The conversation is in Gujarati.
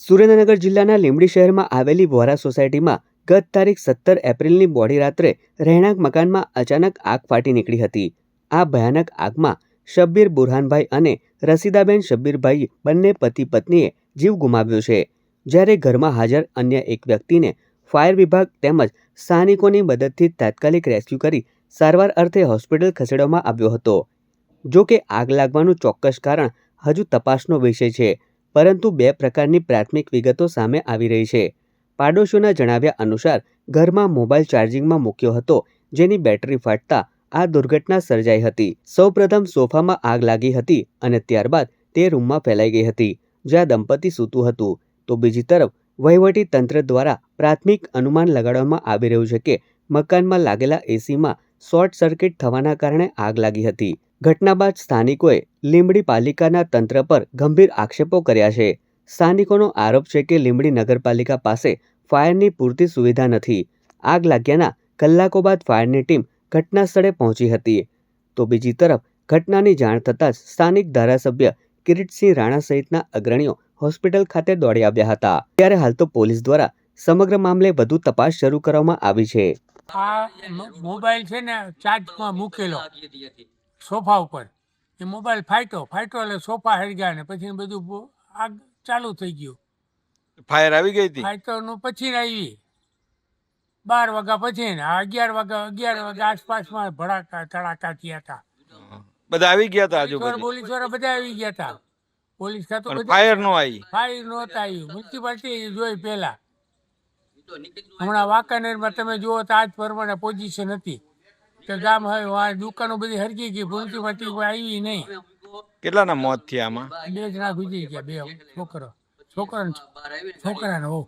સુરેન્દ્રનગર જિલ્લાના લીંબડી શહેરમાં આવેલી વોરા સોસાયટીમાં ગત તારીખ 17 એપ્રિલની મોડી રાત્રે રહેણાંક મકાનમાં અચાનક આગ ફાટી નીકળી હતી। આ ભયાનક આગમાં શબ્બીર બુરહાનભાઈ અને રસીદાબેન શબ્બીરભાઈ બંને પતિ પત્નીએ જીવ ગુમાવ્યો છે, જ્યારે ઘરમાં હાજર અન્ય એક વ્યક્તિને ફાયર વિભાગ તેમજ સ્થાનિકોની મદદથી તાત્કાલિક રેસ્ક્યુ કરી સારવાર અર્થે હોસ્પિટલ ખસેડવામાં આવ્યો હતો। જો કે આગ લાગવાનું ચોક્કસ કારણ હજુ તપાસનો વિષય છે, પરંતુ બે પ્રકારની પ્રાથમિક વિગતો સામે આવી રહી છે। પાડોશીઓના જણાવ્યા અનુસાર ઘરમાં મોબાઈલ ચાર્જિંગમાં મૂક્યો હતો, જેની બેટરી ફાટતા આ દુર્ઘટના સર્જાઈ હતી। સૌપ્રથમ સોફામાં આગ લાગી હતી અને ત્યારબાદ તે રૂમમાં ફેલાઈ ગઈ હતી, જ્યાં દંપતી સૂતું હતું। તો બીજી તરફ વહીવટી તંત્ર દ્વારા પ્રાથમિક અનુમાન લગાડવામાં આવી રહ્યું છે કે મકાનમાં લાગેલા એસીમાં શોર્ટ સર્કિટ થવાના કારણે આગ લાગી હતી। ઘટના બાદ સ્થાનિકોએ લીંબડી પાલિકાના તંત્ર પર ગંભીર આક્ષેપો કર્યા છે। સ્થાનિકોનો આરોપ છે કે લીંબડી નગરપાલિકા પાસે ફાયરની પૂરતી સુવિધા નથી। આગ લાગ્યાના કલાકો બાદ ફાયરની ટીમ ઘટના સ્થળે પહોંચી હતી। તો બીજી તરફ ઘટનાની જાણ થતાં જ સ્થાનિક ધારાસભ્ય કિરીટસિંહ રાણા સહિતના અગ્રણીઓ હોસ્પિટલ ખાતે દોડી આવ્યા હતા। ત્યારે હાલ તો પોલીસ દ્વારા સમગ્ર મામલે વધુ તપાસ શરૂ કરવામાં આવી છે। આ મોબાઈલ છે ને ચાર્જમાં મૂકેલો સોફા ઉપર, એ મોબાઈલ ફાટ્યો એટલે સોફા હરગ્યા ને પછી બધું આગ ચાલુ થઈ ગયું। ફાયર આવી ગઈ હતી? ફાટ્યો પછી આવી 12 વાગ્યા પછી ને 11 વાગ્યા આસપાસમાં ભડાકા તડાકા થયા હતા। બધા આવી ગયા હતા આજુબાજુ? પોલીસ વાળા બધા આવી ગયા હતા। પોલીસ ખાતું ફાયર નો આવી? ફાયર નહોતા આવ્યું, મ્યુનિસિપાલિટી જોઈ પહેલા। હમણાં વાંકાનેરમાં તમે જુઓ તો આજ પ્રમાણે પોઝિશન હતી કે ગામ હવે દુકાનો બધી હરકી ગઈ, મ્યુનિસિપાલિટી કોઈ આવી નહીં। કેટલાના મોત થયા આમાં? 2 જણા ગુજરી ગયા, 2 છોકરાને હો।